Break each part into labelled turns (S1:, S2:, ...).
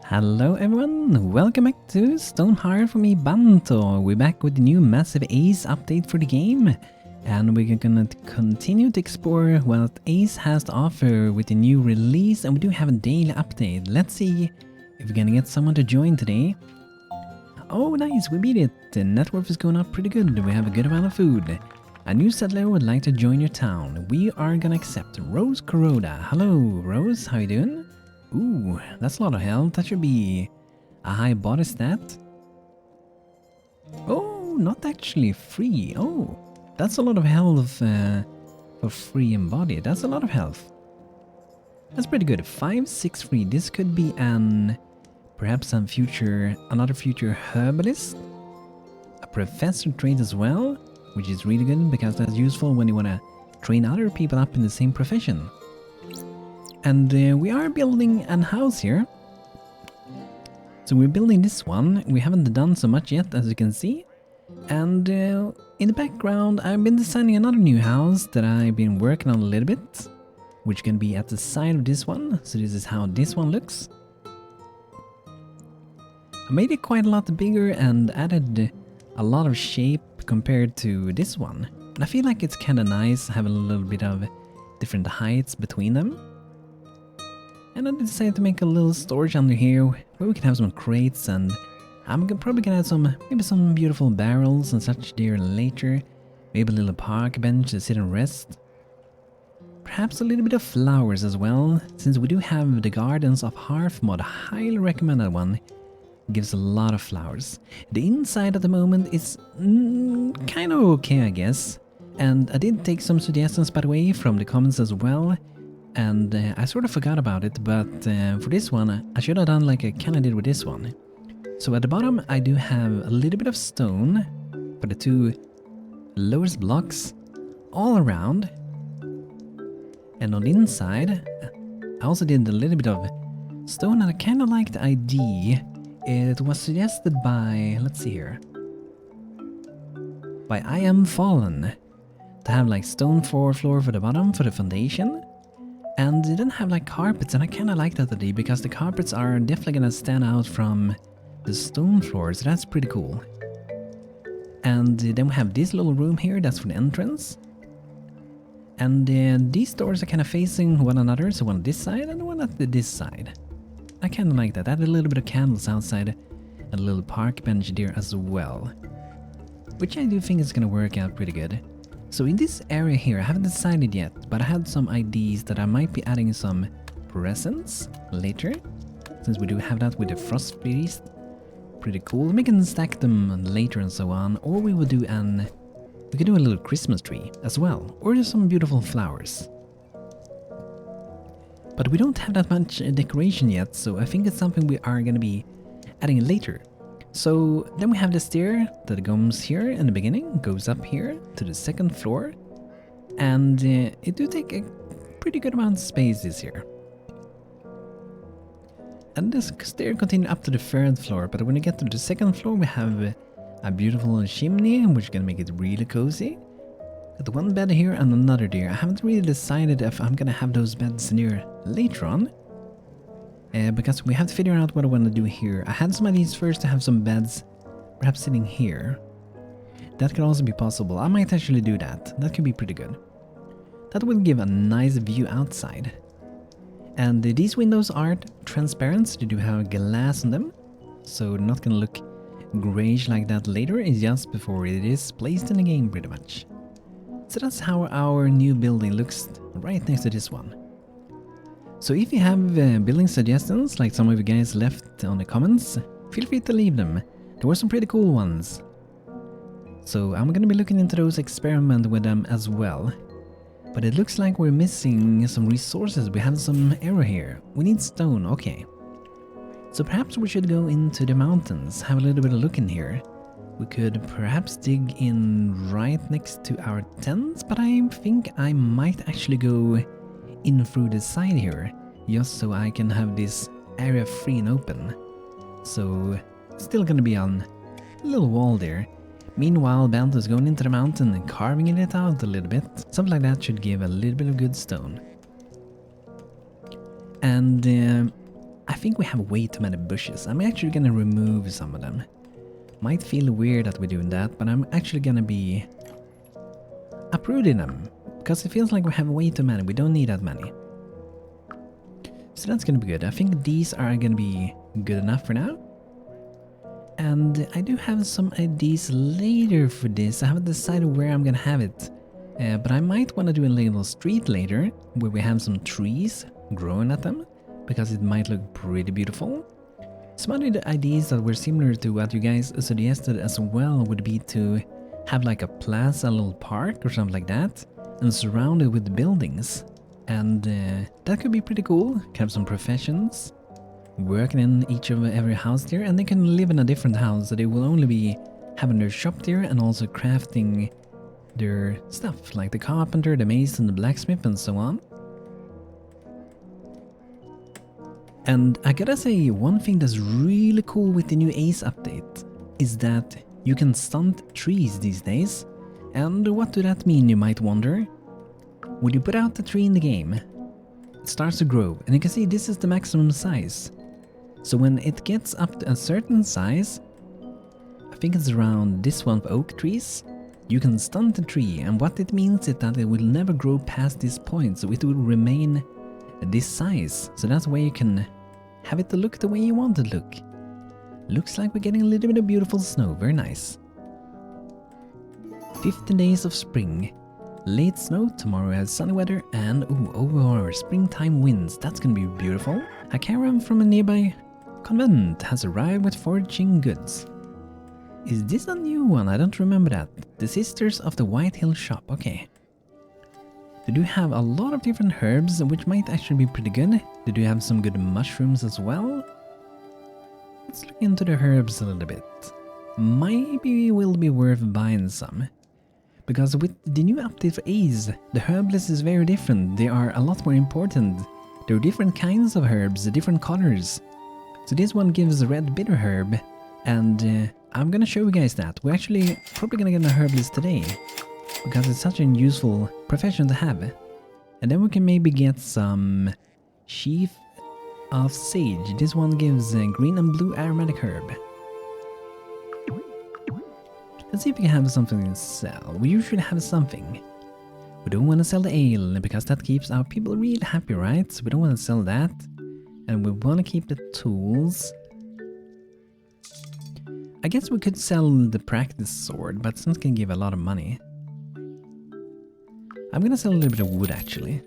S1: Hello everyone, welcome back to Stonehearth for me, Banto. We're back with the new massive Ace update for the game. And we're gonna continue to explore what Ace has to offer with the new release, and we do have a daily update. Let's see if we're gonna get someone to join today. Oh nice, we beat it. The net worth is going up pretty good, we have a good amount of food. A new settler would like to join your town. We are gonna accept Rose Kuroda. Hello Rose, how you doing? Ooh, that's a lot of health. That should be a high body stat. Oh, not actually free. Oh, that's a lot of health for free embodied. That's a lot of health. That's pretty good. 5, 6 free. This could be perhaps another future herbalist. A professor trait as well, which is really good because that's useful when you want to train other people up in the same profession. And we are building an house here. So we're building this one. We haven't done so much yet, as you can see. And in the background, I've been designing another new house that I've been working on a little bit, which can be at the side of this one. So this is how this one looks. I made it quite a lot bigger and added a lot of shape compared to this one. And I feel like it's kind of nice having a little bit of different heights between them. And I decided to make a little storage under here where we can have some crates, and I'm probably gonna add maybe some beautiful barrels and such there later. Maybe a little park bench to sit and rest. Perhaps a little bit of flowers as well, since we do have the Gardens of Hearth mod. I highly recommend that one. It gives a lot of flowers. The inside at the moment is kind of okay, I guess. And I did take some suggestions, by the way, from the comments as well. And I sort of forgot about it, but for this one, I should have done like I kind of did with this one. So at the bottom, I do have a little bit of stone for the two lowest blocks all around. And on the inside, I also did a little bit of stone, and I kind of like the idea. It was suggested by, let's see here, by I Am Fallen, to have like stone floor for the bottom, for the foundation. And they didn't have like carpets, and I kind of like that idea because the carpets are definitely gonna stand out from the stone floor, so that's pretty cool. And then we have this little room here, that's for the entrance. And these doors are kind of facing one another, so one on this side and one at this side. I kind of like that. Add a little bit of candles outside, and a little park bench there as well, which I do think is gonna work out pretty good. So in this area here, I haven't decided yet, but I had some ideas that I might be adding some presents later, since we do have that with the Frost Feast. Pretty cool. We can stack them later and so on, or we could do a little Christmas tree as well, or just some beautiful flowers. But we don't have that much decoration yet, so I think it's something we are going to be adding later. So then we have the stair that comes here in the beginning, goes up here to the second floor, and it do take a pretty good amount of space this here. And this stair continues up to the third floor, but when you get to the second floor we have a beautiful chimney, which is gonna make it really cozy. Got one bed here and another there. I haven't really decided if I'm gonna have those beds near later on. Because we have to figure out what I want to do here. I had some ideas first to have some beds, perhaps sitting here. That could also be possible. I might actually do that. That could be pretty good. That will give a nice view outside. And these windows aren't transparent, so they do have glass on them. So they're not going to look grayish like that later. It's just before it is placed in the game pretty much. So that's how our new building looks right next to this one. So if you have building suggestions, like some of you guys left on the comments, feel free to leave them. There were some pretty cool ones. So I'm gonna be looking into those, experiment with them as well. But it looks like we're missing some resources. We have some error here. We need stone, okay. So perhaps we should go into the mountains, have a little bit of look in here. We could perhaps dig in right next to our tents, but I think I might actually go in through the side here, just so I can have this area free and open. So still gonna be on a little wall there. Meanwhile, Banto is going into the mountain and carving it out a little bit. Something like that should give a little bit of good stone. And I think we have way too many bushes. I'm actually gonna remove some of them. Might feel weird that we're doing that, but I'm actually gonna be uprooting them. Because it feels like we have way too many. We don't need that many. So that's gonna be good. I think these are gonna be good enough for now. And I do have some ideas later for this. I haven't decided where I'm gonna have it. But I might want to do a little street later where we have some trees growing at them. Because it might look pretty beautiful. Some other ideas that were similar to what you guys suggested as well would be to have like a plaza, a little park or something like that. And surround it with buildings. And that could be pretty cool. Can have some professions working in each of every house there, and they can live in a different house, so they will only be having their shop there and also crafting their stuff, like the carpenter, the mason, the blacksmith, and so on. And I gotta say, one thing that's really cool with the new Ace update is that you can stunt trees these days. And what does that mean, you might wonder? When you put out the tree in the game, it starts to grow, and you can see this is the maximum size. So when it gets up to a certain size, I think it's around this one of oak trees, you can stunt the tree, and what it means is that it will never grow past this point, so it will remain this size. So that's why you can have it to look the way you want it to look. Looks like we're getting a little bit of beautiful snow, very nice. 15 days of spring. Late snow, tomorrow has sunny weather, and over springtime winds. That's gonna be beautiful. A caravan from a nearby convent has arrived with foraging goods. Is this a new one? I don't remember that. The Sisters of the White Hill Shop, okay. They do have a lot of different herbs, which might actually be pretty good. They do have some good mushrooms as well. Let's look into the herbs a little bit. Maybe it will be worth buying some. Because with the new update for Ace, the herbalist is very different. They are a lot more important. There are different kinds of herbs, different colors. So this one gives a red bitter herb, and I'm gonna show you guys that. We're actually probably gonna get a herbalist today, because it's such a useful profession to have. And then we can maybe get some Sheaf of Sage. This one gives green and blue aromatic herb. Let's see if we can have something to sell. We usually have something. We don't want to sell the ale, because that keeps our people really happy, right? So we don't want to sell that. And we want to keep the tools. I guess we could sell the practice sword, but it's not going to give a lot of money. I'm going to sell a little bit of wood, actually.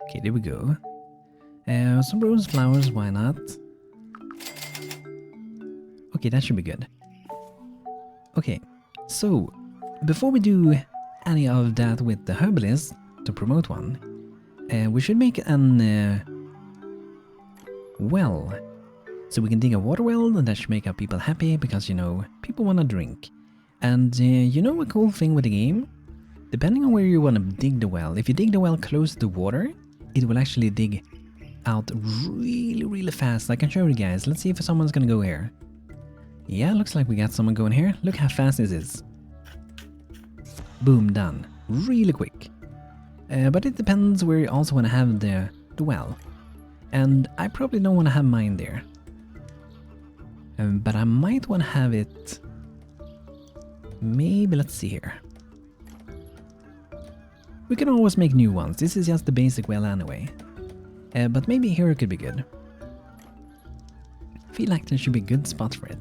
S1: Okay, there we go. Some rose flowers, why not? Okay, that should be good. Okay, so before we do any of that with the herbalist to promote one, we should make an well. So we can dig a water well, and that should make our people happy, because, you know, people want to drink. And you know a cool thing with the game? Depending on where you want to dig the well, if you dig the well close to water, it will actually dig out really fast. I can show you guys. Let's see if someone's gonna go here. Yeah, looks like we got someone going here. Look how fast this is. Boom, done. Really quick. But it depends where you also want to have the well. And I probably don't want to have mine there. But I might want to have it... Maybe, let's see here. We can always make new ones. This is just the basic well anyway. But maybe here it could be good. I feel like there should be a good spot for it.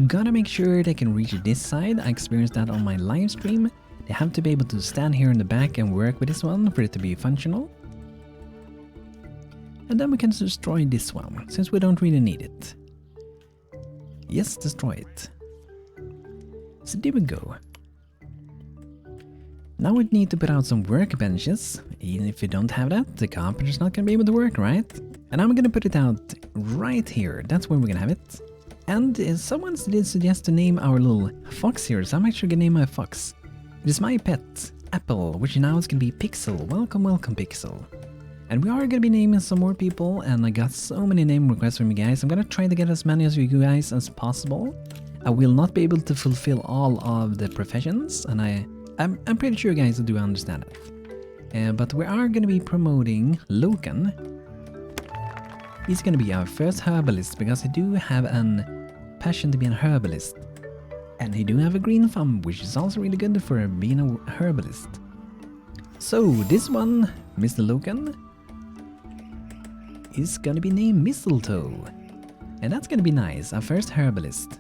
S1: Gotta make sure they can reach this side. I experienced that on my live stream. They have to be able to stand here in the back and work with this one for it to be functional. And then we can destroy this one, since we don't really need it. Yes, destroy it. So there we go. Now we need to put out some workbenches. Even if you don't have that, the carpenter's not gonna be able to work, right? And I'm gonna put it out right here. That's where we're gonna have it. And someone did suggest to name our little fox here, so I'm actually gonna name my fox. It is my pet, Apple, which now is gonna be Pixel. Welcome, welcome, Pixel. And we are gonna be naming some more people, and I got so many name requests from you guys. I'm gonna try to get as many of you guys as possible. I will not be able to fulfill all of the professions, and I'm pretty sure you guys do understand it. But we are going to be promoting Loken. He's going to be our first herbalist because he do have an passion to be an herbalist. And he do have a green thumb, which is also really good for being a herbalist. So this one, Mr. Loken, is going to be named Mistletoe. And that's going to be nice, our first herbalist.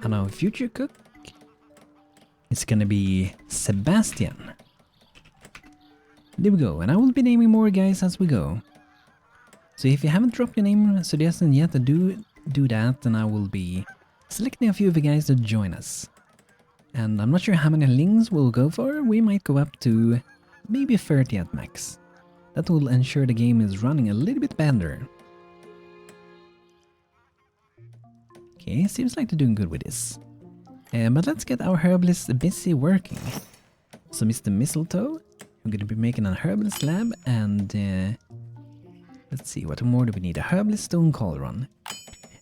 S1: And our future cook is going to be Sebastian. There we go, and I will be naming more guys as we go. So if you haven't dropped your name suggestion yet, do that, and I will be selecting a few of you guys to join us. And I'm not sure how many links we'll go for. We might go up to maybe 30 at max. That will ensure the game is running a little bit better. Okay, seems like they're doing good with this. But let's get our herbalist busy working. So Mr. Mistletoe, we're going to be making a herbalist lab, and let's see, what more do we need? A herbalist stone cauldron.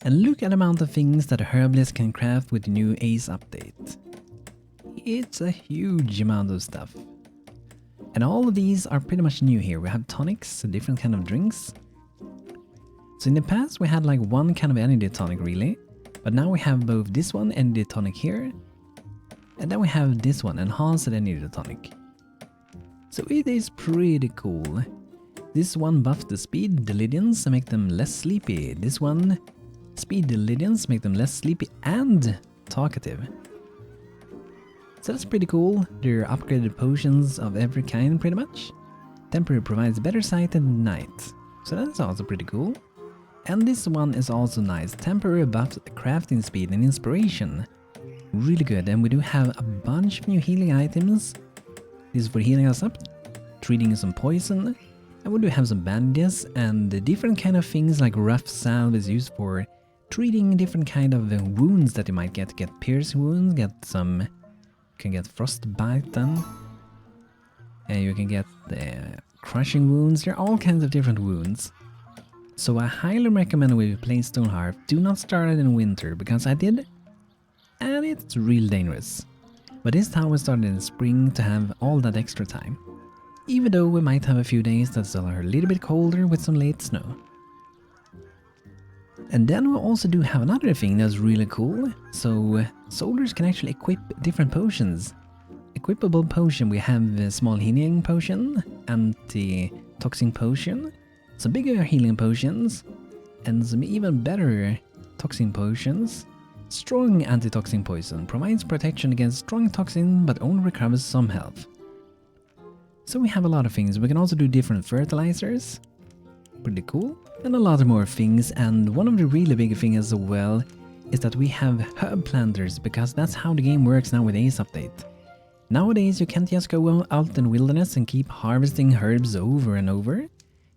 S1: And look at the amount of things that a herbalist can craft with the new Ace update. It's a huge amount of stuff. And all of these are pretty much new here. We have tonics, different kind of drinks. So in the past we had like one kind of energy tonic really. But now we have both this one, energy tonic here. And then we have this one, enhanced energy tonic. So it is pretty cool. This one buffs the speed, the Lydians, and make them less sleepy. This one, speed the Lydians, make them less sleepy and talkative. So that's pretty cool. They're upgraded potions of every kind pretty much. Temporary provides better sight at night. So that's also pretty cool. And this one is also nice. Temporary buffs crafting speed and inspiration. Really good. And we do have a bunch of new healing items. This is for healing us up, treating some poison. And we do have some bandages and different kind of things like rough salve is used for treating different kind of wounds that you might get. Get piercing wounds, can get frostbite done. And you can get crushing wounds. There are all kinds of different wounds. So I highly recommend when you play Stonehearth, do not start it in winter, because I did, and it's real dangerous. But this time we started in spring to have all that extra time. Even though we might have a few days that still are a little bit colder with some late snow. And then we also do have another thing that's really cool. So soldiers can actually equip different potions. Equipable potion, we have a small healing potion, anti-toxin potion, some bigger healing potions, and some even better toxin potions. Strong anti-toxin poison provides protection against strong toxin but only recovers some health. So we have a lot of things. We can also do different fertilizers. Pretty cool. And a lot more things, and one of the really big things as well is that we have herb planters, because that's how the game works now with Ace update. Nowadays you can't just go out in the wilderness and keep harvesting herbs over and over.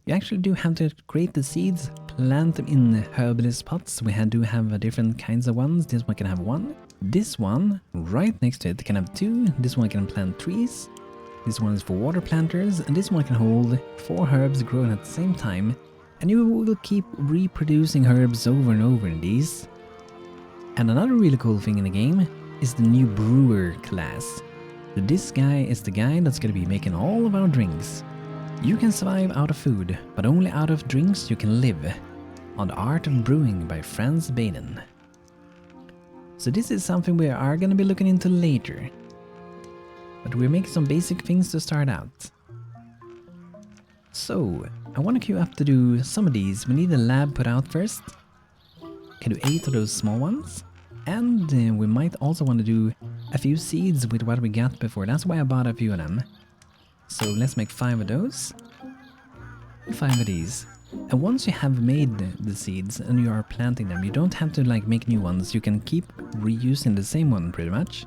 S1: You actually do have to create the seeds, plant them in herbalist pots. We do have different kinds of ones. This one can have one. This one right next to it can have two. This one can plant trees. This one is for water planters, and this one can hold 4 herbs growing at the same time. And you will keep reproducing herbs over and over in these. And another really cool thing in the game is the new Brewer class. So this guy is the guy that's going to be making all of our drinks. You can survive out of food, but only out of drinks you can live. On the Art of Brewing by Franz Baden. So this is something we are going to be looking into later. But we're making some basic things to start out. So, I want to queue up to do some of these. We need a lab put out first. Can do 8 of those small ones. And we might also want to do a few seeds with what we got before. That's why I bought a few of them. So let's make 5 of those. 5 of these. And once you have made the seeds and you are planting them, you don't have to like make new ones. You can keep reusing the same one pretty much.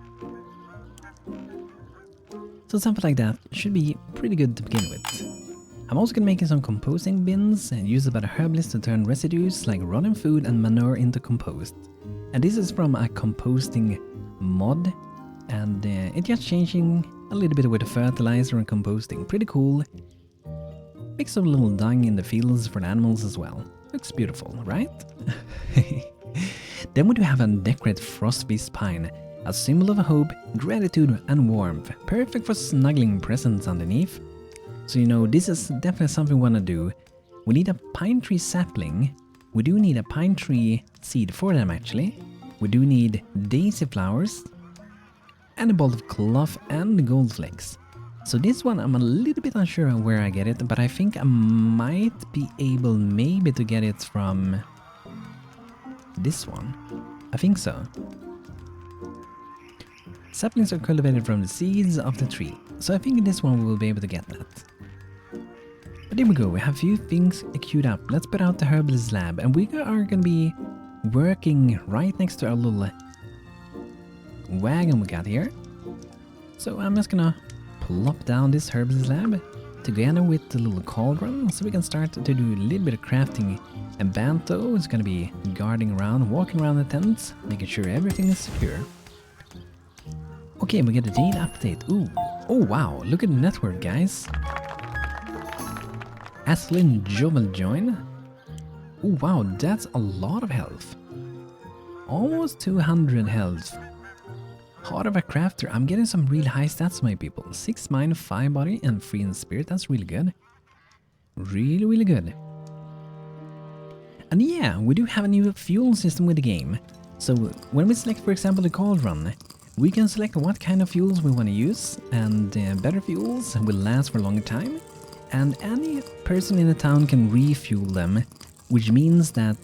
S1: So something like that should be pretty good to begin with. I'm also going to make some composting bins and use it by the herbalist to turn residues like rotten food and manure into compost. And this is from a composting mod, and it's just changing a little bit with the fertilizer and composting. Pretty cool. Mix a little dung in the fields for the animals as well. Looks beautiful, right? Then we do have a decorated frostbeast pine, a symbol of hope, gratitude and warmth, perfect for snuggling presents underneath. So, you know, this is definitely something we want to do. We need a pine tree sapling. We do need a pine tree seed for them, actually. We do need daisy flowers. And a bolt of cloth and gold flakes. So this one, I'm a little bit unsure on where I get it, but I think I might be able maybe to get it from this one. I think so. Saplings are cultivated from the seeds of the tree, so I think this one we will be able to get that. But there we go, we have a few things queued up. Let's put out the Herbalist lab, and we are going to be working right next to our little wagon we got here. So I'm just gonna plop down this Herbalist lab together with the little cauldron, so we can start to do a little bit of crafting. And Banto is gonna be guarding around, walking around the tents, making sure everything is secure. Okay, we get a date update. Ooh, oh wow, look at the network, guys. Aslin Jovel join. Oh wow, that's a lot of health. Almost 200 health. Heart of a crafter. I'm getting some really high stats, my people. 6 mind, 5 body, and 3 in spirit. That's really good. Really, really good. And yeah, we do have a new fuel system with the game. So when we select, for example, the cauldron, we can select what kind of fuels we want to use, and better fuels will last for a longer time. And any person in the town can refuel them, which means that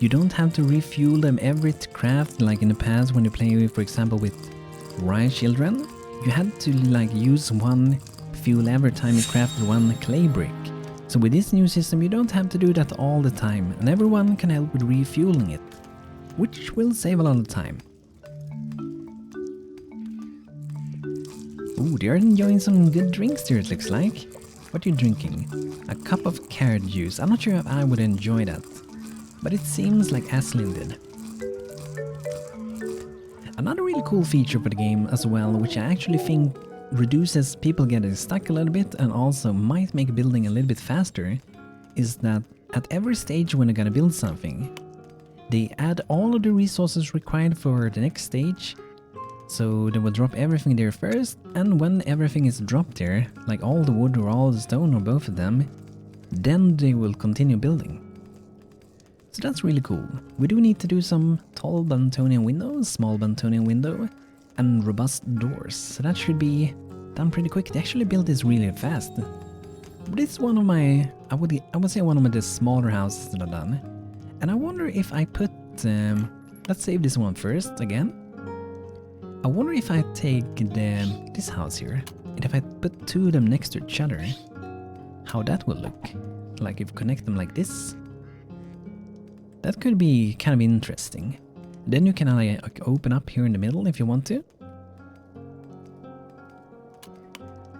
S1: you don't have to refuel them every craft like in the past when you play, for example, with Riot Children. You had to like use one fuel every time you crafted one clay brick. So with this new system you don't have to do that all the time, and everyone can help with refueling it, which will save a lot of time. Ooh, they are enjoying some good drinks there, it looks like. What are you drinking? A cup of carrot juice. I'm not sure if I would enjoy that, but it seems like Aslin did. Another really cool feature for the game as well, which I actually think reduces people getting stuck a little bit and also might make building a little bit faster, is that at every stage when you're gonna build something, they add all of the resources required for the next stage. So they will drop everything there first, and when everything is dropped there, like all the wood or all the stone or both of them, then they will continue building. So that's really cool. We do need to do some tall Bantonian windows, small Bantonian window, and robust doors. So that should be done pretty quick. They actually built this really fast. But it's one of my, I would say one of the smaller houses that I've done. And I wonder if I put, let's save this one first again. I wonder if I take this house here, and if I put 2 of them next to each other, how that will look. Like if you connect them like this. That could be kind of interesting. Then you can like open up here in the middle if you want to.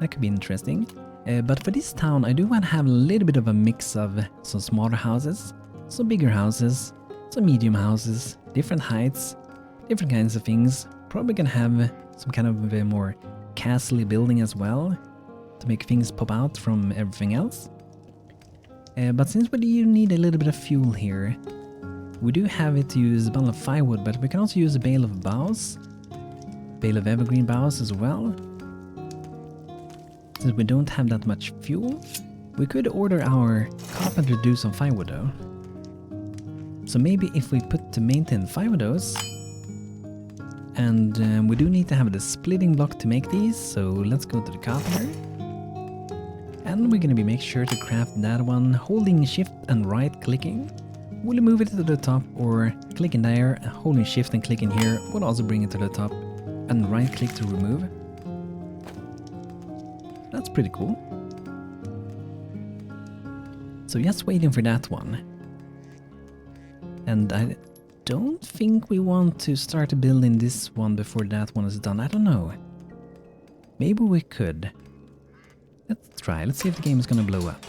S1: That could be interesting. But for this town I do want to have a little bit of a mix of some smaller houses, some bigger houses, some medium houses, different heights, different kinds of things. Probably gonna have some kind of a more castle-y building as well, to make things pop out from everything else. But since we do need a little bit of fuel here, we do have it to use a bundle of firewood, but we can also use a bale of boughs, bale of evergreen boughs as well. Since we don't have that much fuel, we could order our carpenter to do some firewood though. So maybe if we put to maintain 5 of those, and we do need to have the splitting block to make these, so let's go to the carpenter. And we're gonna be make sure to craft that one, holding shift and right clicking. Will you move it to the top, or clicking there, holding shift and clicking here will also bring it to the top, and right click to remove. That's pretty cool. So just waiting for that one. And I don't think we want to start building this one before that one is done. I don't know. Maybe we could. Let's try. Let's see if the game is gonna blow up.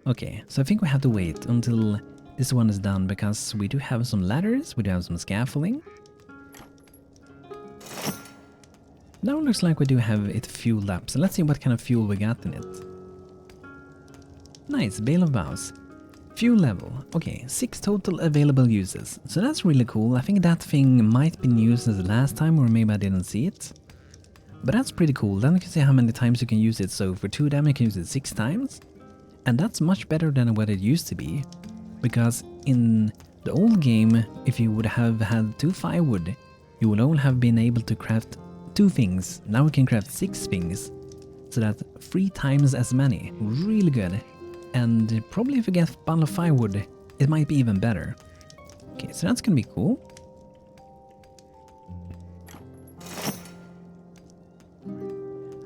S1: Okay, so I think we have to wait until this one is done, because we do have some ladders, we do have some scaffolding. Now it looks like we do have it fueled up, so let's see what kind of fuel we got in it. Nice, bale of boughs. Fuel level. Okay, 6 total available uses. So that's really cool. I think that thing might be used as the last time, or maybe I didn't see it. But that's pretty cool. Then you can see how many times you can use it. So for 2 damage you can use it 6 times. And that's much better than what it used to be. Because in the old game, if you would have had 2 firewood, you would only have been able to craft 2 things. Now we can craft 6 things. So that's 3 times as many. Really good. And probably if you get a bundle of firewood, it might be even better. Okay, so that's gonna be cool.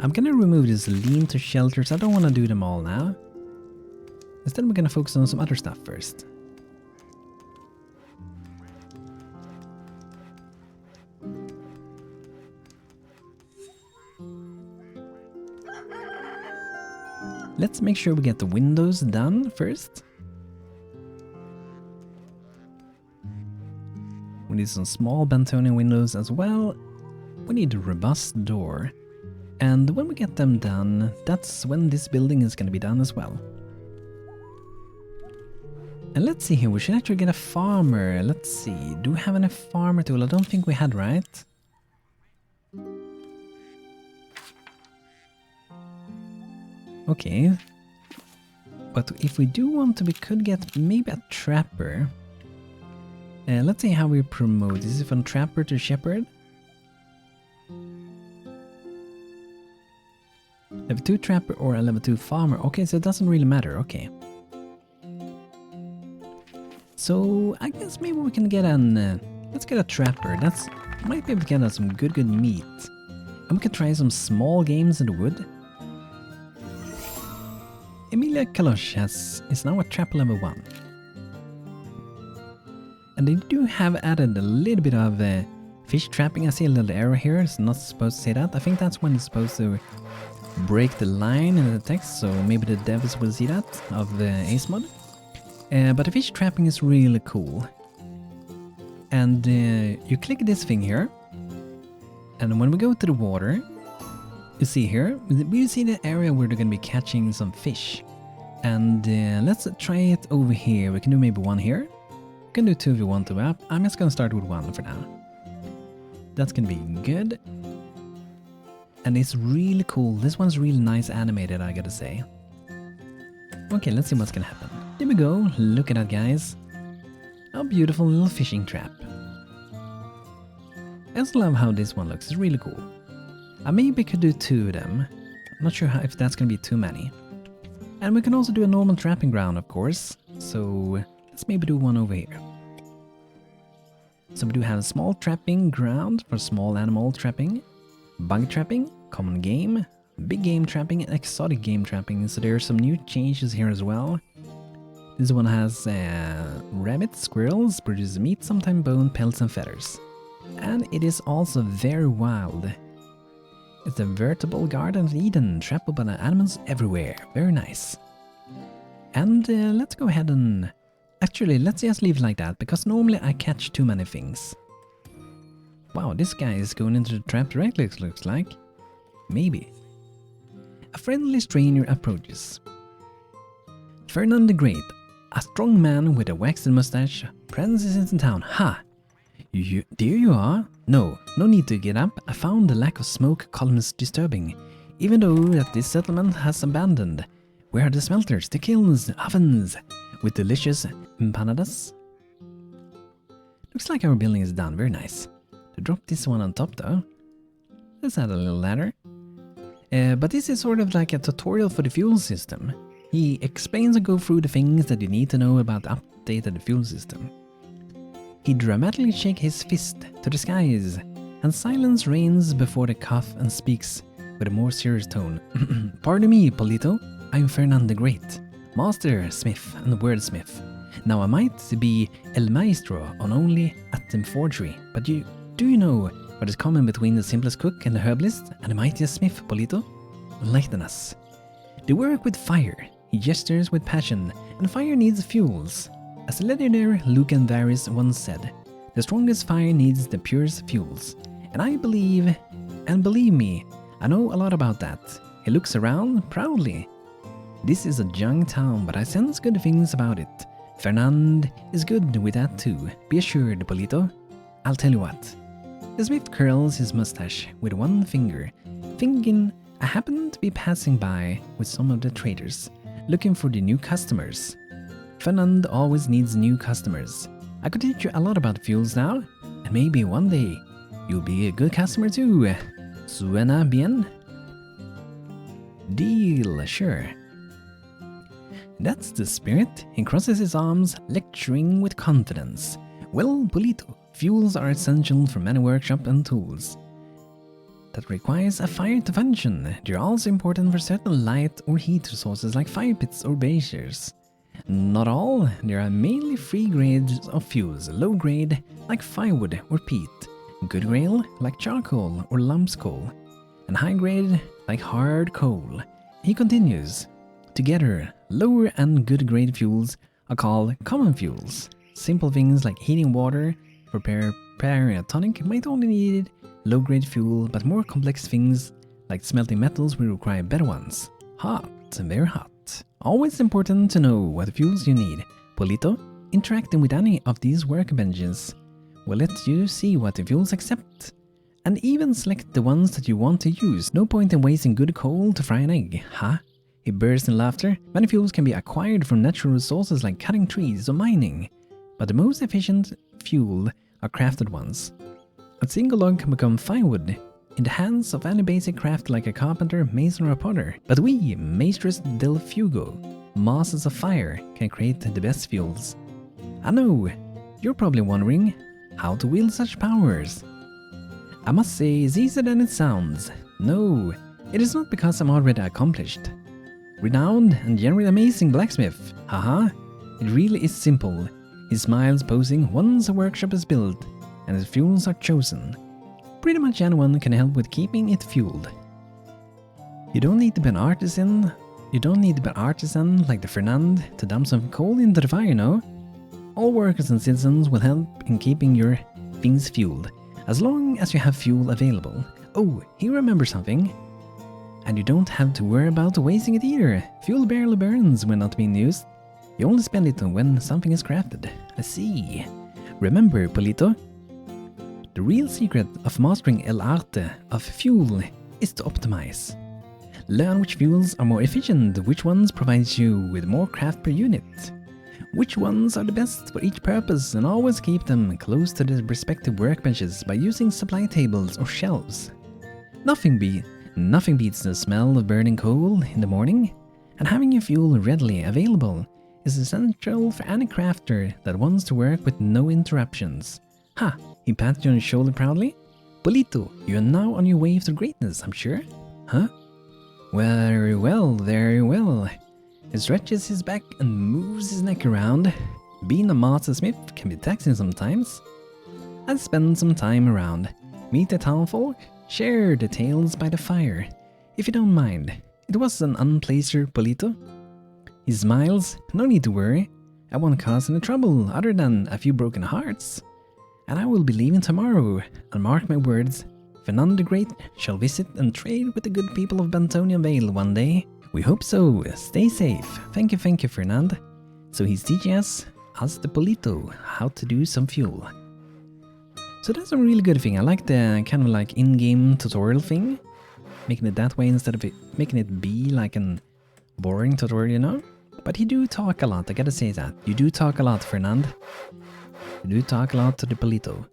S1: I'm gonna remove this lean to shelters. I don't want to do them all now. Instead we're gonna focus on some other stuff first. Let's make sure we get the windows done first. We need some small Bantonian windows as well. We need a robust door. And when we get them done, that's when this building is going to be done as well. And let's see here, we should actually get a farmer. Let's see, do we have any farmer tool? I don't think we had, right? Okay. But if we do want to, we could get maybe a trapper. Let's see how we promote. Is it from trapper to shepherd? Level 2 trapper or a level 2 farmer. Okay, so it doesn't really matter. Okay. So I guess maybe we can get an... let's get a trapper. That's might be able to get us some good meat. And we can try some small games in the wood. Emilia Kalosh is now a trapper level 1. And they do have added a little bit of fish trapping. I see a little arrow here. It's not supposed to say that. I think that's when it's supposed to break the line in the text. So maybe the devs will see that of the Ace mod. But the fish trapping is really cool. And you click this thing here. And when we go to the water, you see here, we see the area where they're going to be catching some fish. And let's try it over here. We can do maybe 1 here. We can do 2 if you want to. I'm just going to start with 1 for now. That's going to be good. And it's really cool. This one's really nice animated, I gotta say. Okay, let's see what's going to happen. There we go. Look at that, guys. A beautiful little fishing trap. I just love how this one looks. It's really cool. I maybe could do 2 of them. I'm not sure if that's going to be too many. And we can also do a normal trapping ground, of course. So let's maybe do 1 over here. So we do have a small trapping ground for small animal trapping, bug trapping, common game, big game trapping, and exotic game trapping. So there are some new changes here as well. This one has rabbits, squirrels, produces meat, sometimes bone, pelts, and feathers. And it is also very wild. It's a veritable Garden of Eden, trampled by the animals everywhere. Very nice. And let's go ahead and... Actually, let's just leave it like that, because normally I catch too many things. Wow, this guy is going into the trap directly, looks like. Maybe. A friendly stranger approaches. Ferdinand the Great, a strong man with a waxed mustache, prances into town. Ha! There you are. No need to get up. I found the lack of smoke columns disturbing, even though that this settlement has abandoned. Where are the smelters, the kilns, ovens, with delicious empanadas? Looks like our building is done. Very nice. To drop this one on top though. Let's add a little ladder. But this is sort of like a tutorial for the fuel system. He explains and goes through the things that you need to know about the updated fuel system. He dramatically shakes his fist to the skies, and silence reigns before the cough and speaks with a more serious tone. Pardon me, Polito. I'm Ferdinand the Great, master, smith, and wordsmith. Now I might be El Maestro on only at the forgery, but do you know what is common between the simplest cook and the herbalist and the mightiest smith, Polito? Enlighten us. They work with fire. He gestures with passion, and fire needs fuels. As the legendary Lucan Varys once said, the strongest fire needs the purest fuels. And I believe, and believe me, I know a lot about that. He looks around proudly. This is a young town, but I sense good things about it. Fernand is good with that too. Be assured, Polito. I'll tell you what. The smith curls his mustache with 1 finger. thinking I happened to be passing by with some of the traders, looking for the new customers. Fernand always needs new customers. I could teach you a lot about fuels now, and maybe one day you'll be a good customer too. Suena bien? Deal, sure. That's the spirit. He crosses his arms, lecturing with confidence. Well, Polito, fuels are essential for many workshops and tools that requires a fire to function. They're also important for certain light or heat resources like fire pits or braziers. Not all, there are mainly 3 grades of fuels: low grade, like firewood or peat, good grade, like charcoal or lumps coal, and high grade, like hard coal. He continues. Together, lower and good grade fuels are called common fuels. Simple things like heating water for preparing a tonic might only need low grade fuel, but more complex things like smelting metals will require better ones. Hot, very hot. Always important to know what fuels you need. Polito, interacting with any of these workbenches will let you see what the fuels accept, and even select the ones that you want to use. No point in wasting good coal to fry an egg, huh? He burst in laughter. Many fuels can be acquired from natural resources like cutting trees or mining, but the most efficient fuel are crafted ones. A single log can become firewood in the hands of any basic craft like a carpenter, mason or a potter. But we, Maestros del Fuego, masters of fire, can create the best fuels. I know, you're probably wondering how to wield such powers. I must say it's easier than it sounds. No, it is not because I'm already accomplished. Renowned and generally amazing blacksmith. Haha, it really is simple. He smiles, posing once a workshop is built and its fuels are chosen. Pretty much anyone can help with keeping it fueled. You don't need to be an artisan. You don't need to be an artisan like the Fernand to dump some coal into the fire, no? All workers and citizens will help in keeping your things fueled, as long as you have fuel available. Oh, he remembers something. And you don't have to worry about wasting it either. Fuel barely burns when not being used. You only spend it when something is crafted. I see. Remember, Polito, the real secret of mastering el arte of fuel is to optimize. Learn which fuels are more efficient, which ones provide you with more craft per unit, which ones are the best for each purpose, and always keep them close to the respective workbenches by using supply tables or shelves. Nothing beats the smell of burning coal in the morning, and having your fuel readily available is essential for any crafter that wants to work with no interruptions. Ha! He pats you on the shoulder proudly. Polito, you are now on your way to greatness, I'm sure. Huh? Very well, very well. He stretches his back and moves his neck around. Being a master smith can be taxing sometimes. I'll spend some time around, meet the townfolk, share the tales by the fire, if you don't mind. It was an unpleasant Polito. He smiles. No need to worry. I won't cause any trouble other than a few broken hearts. And I will be leaving tomorrow, and mark my words, Fernand the Great shall visit and trade with the good people of Bantonian Vale one day. We hope so. Stay safe. Thank you, Fernand. So he's teaching us the Polito, how to do some fuel. So that's a really good thing. I like the kind of like in-game tutorial thing, making it that way instead of making it be like an boring tutorial, you know? But you do talk a lot, I gotta say that. You do talk a lot, Fernand. You do talk a lot to the Polito.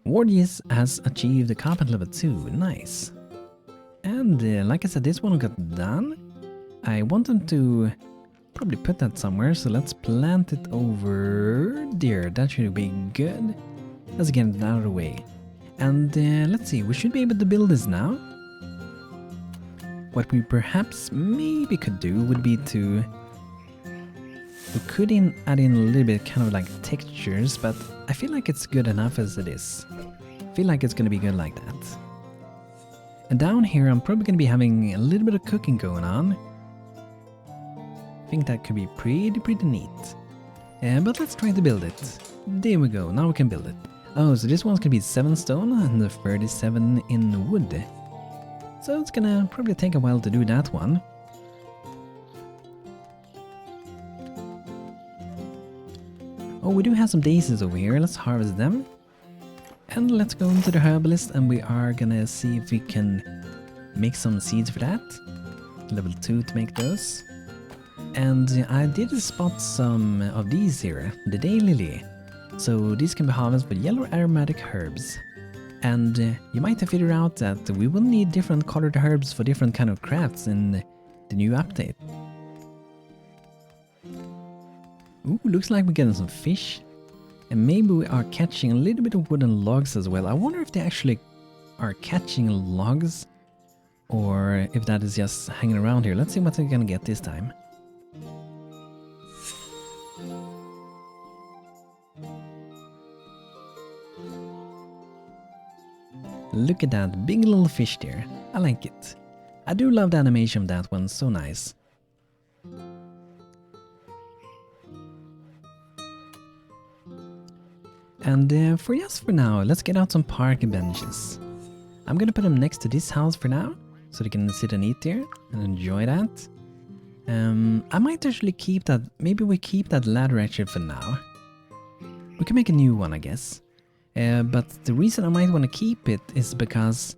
S1: Wardius has achieved the carpet level 2, nice. And like I said, this one got done. I wanted to probably put that somewhere, so let's plant it over there. That should be good. Let's get it out of the way. And let's see, we should be able to build this now. What we perhaps maybe could do would be to... We could add in a little bit kind of like textures, but I feel like it's good enough as it is. I feel like it's going to be good like that. And down here I'm probably going to be having a little bit of cooking going on. I think that could be pretty neat. But let's try to build it. There we go, now we can build it. Oh, so this one's going to be 7 stone and the 37 in wood. So it's going to probably take a while to do that one. Oh, we do have some daisies over here. Let's harvest them. And let's go into the Herbalist and we are gonna see if we can make some seeds for that. Level 2 to make those. And I did spot some of these here, the Daylily. So these can be harvested with yellow aromatic herbs. And you might have figured out that we will need different colored herbs for different kind of crafts in the new update. Ooh, looks like we're getting some fish. And maybe we are catching a little bit of wooden logs as well. I wonder if they actually are catching logs or if that is just hanging around here. Let's see what we're gonna get this time. Look at that big little fish there. I like it. I do love the animation of that one, so nice. And for now, let's get out some park benches. I'm gonna put them next to this house for now, so they can sit and eat there and enjoy that. I might actually keep that, maybe we keep that ladder actually for now. We can make a new one, I guess. But the reason I might want to keep it is because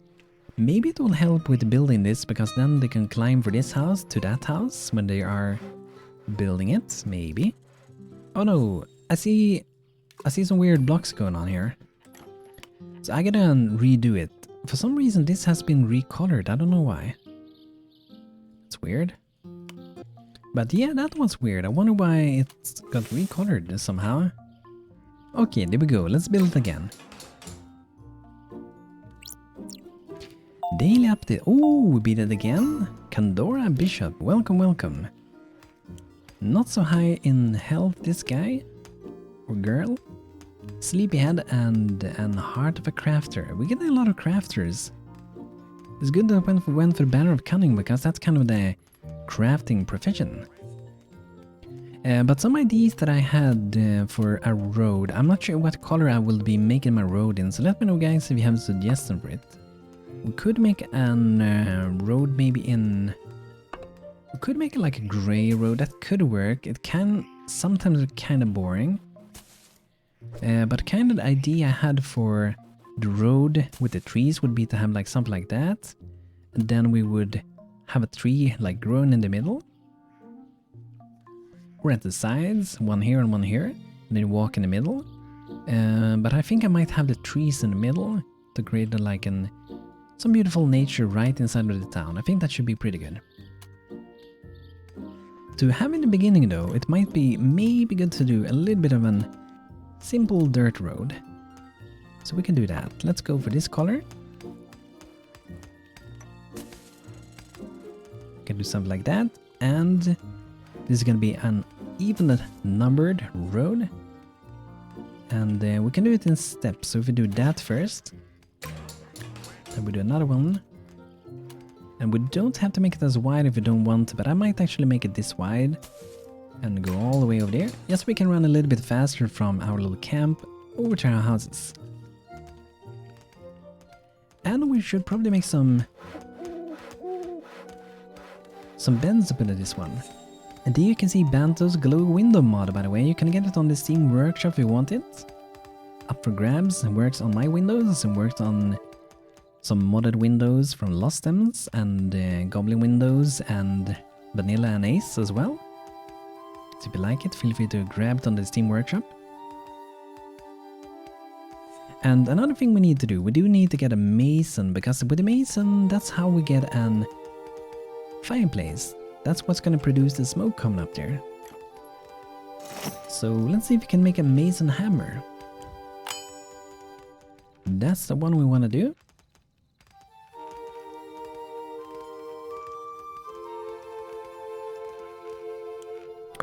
S1: maybe it will help with building this, because then they can climb from this house to that house when they are building it, maybe. Oh no, I see some weird blocks going on here. So I gotta redo it. For some reason this has been recolored, I don't know why. It's weird. But yeah, that was weird. I wonder why it got recolored somehow. Okay, there we go. Let's build it again. Daily update. Oh, we beat it again. Kandora Bishop. Welcome, welcome. Not so high in health, this guy. Or girl. Sleepyhead and Heart of a Crafter. We're getting a lot of crafters. It's good that we went for the Banner of Cunning, because that's kind of the crafting profession. But some ideas that I had for a road. I'm not sure what color I will be making my road in, so let me know guys if you have a suggestion for it. We could make an road maybe in... We could make it like a grey road, that could work. It can sometimes be kind of boring. But kind of the idea I had for the road with the trees would be to have like something like that. And then we would have a tree like growing in the middle. Or at the sides, one here and one here. And then you walk in the middle. But I think I might have the trees in the middle to create like some beautiful nature right inside of the town. I think that should be pretty good. To have in the beginning though, it might be maybe good to do a little bit of an simple dirt road. So we can do that. Let's go for this color. We can do something like that. And this is going to be an even numbered road. And we can do it in steps. So if we do that first, then we do another one. And we don't have to make it as wide if we don't want to, but I might actually make it this wide and go all the way over there. Yes, we can run a little bit faster from our little camp over to our houses. And we should probably make some beds up into this one. And there you can see Banto's Glowy Window mod, by the way. You can get it on the Steam Workshop if you want it. Up for grabs. It works on my windows and works on some modded windows from Lost Ems and Goblin Windows and Vanilla and Ace as well. So if you like it, feel free to grab it on the Steam Workshop. And another thing we need to do, we do need to get a mason, because with the mason, that's how we get an fireplace. That's what's going to produce the smoke coming up there. So let's see if we can make a mason hammer. That's the one we want to do.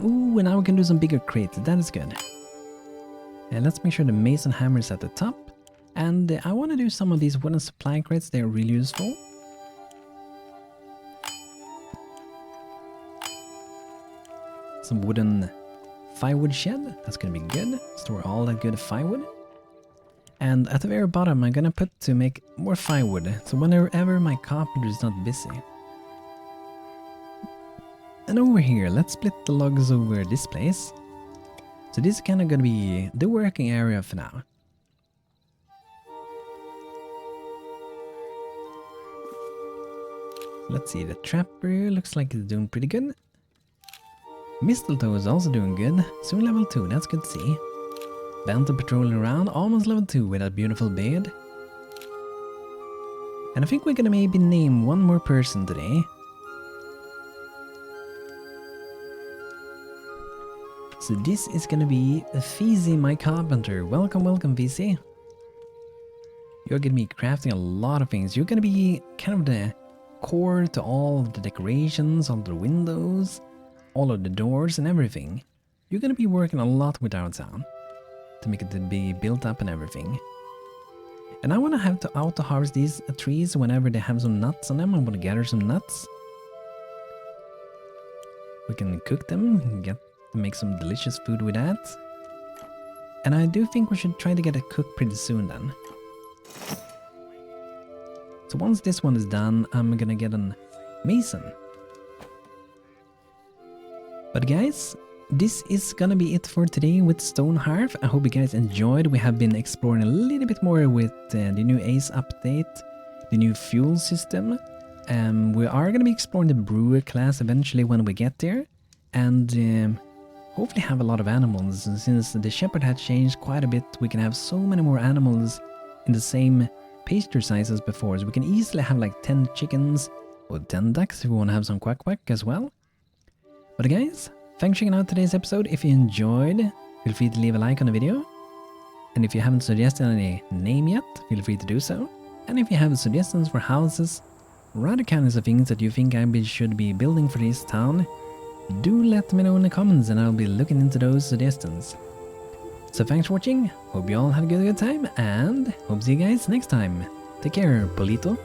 S1: Ooh, and now we can do some bigger crates. That is good. And let's make sure the mason hammer is at the top. And I want to do some of these wooden supply crates. They're really useful. Some wooden firewood shed. That's going to be good. Store all that good firewood. And at the very bottom, I'm going to put to make more firewood. So whenever my carpenter is not busy. And over here, let's split the logs over this place. So this is kind of going to be the working area for now. Let's see, the Trapper looks like it's doing pretty good. Mistletoe is also doing good. Soon level 2, that's good to see. Banto patrolling around, almost level 2 with that beautiful beard. And I think we're gonna maybe name one more person today. So this is gonna be Feezy, my carpenter. Welcome, welcome Feezy. You're gonna be crafting a lot of things. You're gonna be kind of the core to all of the decorations, all the windows, all of the doors and everything. You're gonna be working a lot with our town to make it to be built up and everything. And I wanna have to auto-harvest these trees whenever they have some nuts on them. I wanna gather some nuts. We can cook them, make some delicious food with that. And I do think we should try to get it cooked pretty soon then. So once this one is done, I'm gonna get an mason. But guys, this is gonna be it for today with Stonehearth. I hope you guys enjoyed. We have been exploring a little bit more with the new Ace update, the new fuel system. We are gonna be exploring the Brewer class eventually when we get there. And hopefully have a lot of animals. Since the shepherd had changed quite a bit, we can have so many more animals in the same pasture size as before. So we can easily have like 10 chickens or 10 ducks if we want to have some quack quack as well. But guys, thanks for checking out today's episode. If you enjoyed, feel free to leave a like on the video. And if you haven't suggested any name yet, feel free to do so. And if you have suggestions for houses or other kinds of things that you think I should be building for this town, do let me know in the comments and I'll be looking into those suggestions. So thanks for watching, hope you all had a good time, and hope to see you guys next time. Take care, Polito.